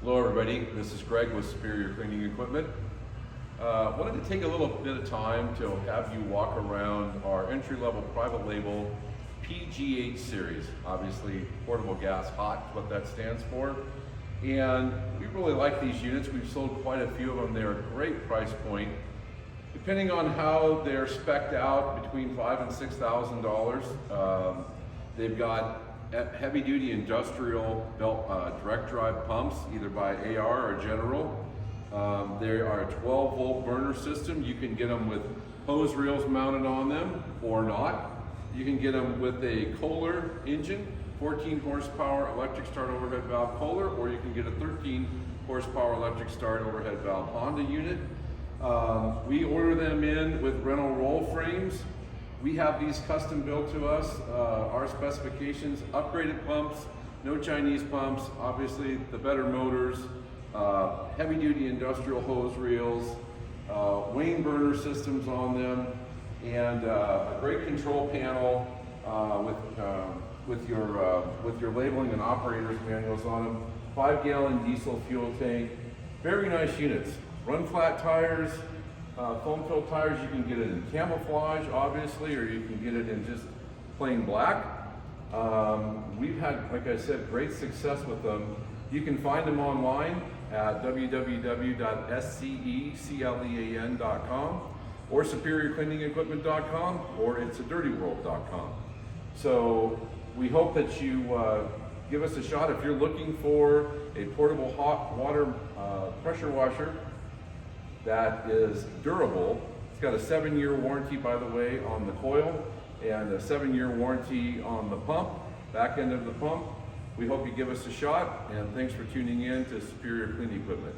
Hello everybody, this is Greg with Superior Cleaning Equipment. Wanted to take a little bit of time to have you walk around our entry-level private label PGH series. Obviously, portable gas hot is what that stands for. And we really like these units. We've sold quite a few of them. They're a great price point. Depending on how they're spec'd out, between $5,000 and $6,000. They've got heavy-duty industrial belt direct drive pumps, either by AR or General. They are a 12-volt burner system. You can get them with hose reels mounted on them or not. You can get them with a Kohler engine, 14 horsepower electric start overhead valve Kohler, or you can get a 13 horsepower electric start overhead valve Honda unit. We order them in with rental roll frames. We have these custom built to us, our specifications, upgraded pumps, no Chinese pumps, obviously the better motors, heavy duty industrial hose reels, Wayne burner systems on them, and a great control panel with your labeling and operator's manuals on them, 5-gallon diesel fuel tank, very nice units. Run flat tires, foam filled tires. You can get it in camouflage, obviously, or you can get it in just plain black. We've had, like I said, great success with them. You can find them online at www.sceclean.com or superiorcleaningequipment.com or it'sadirtyworld.com. So we hope that you give us a shot if you're looking for a portable hot water pressure washer that is durable. It's got a 7-year warranty, by the way, on the coil, and a 7-year warranty on the pump, back end of the pump. We hope you give us a shot, and thanks for tuning in to Superior Cleaning Equipment.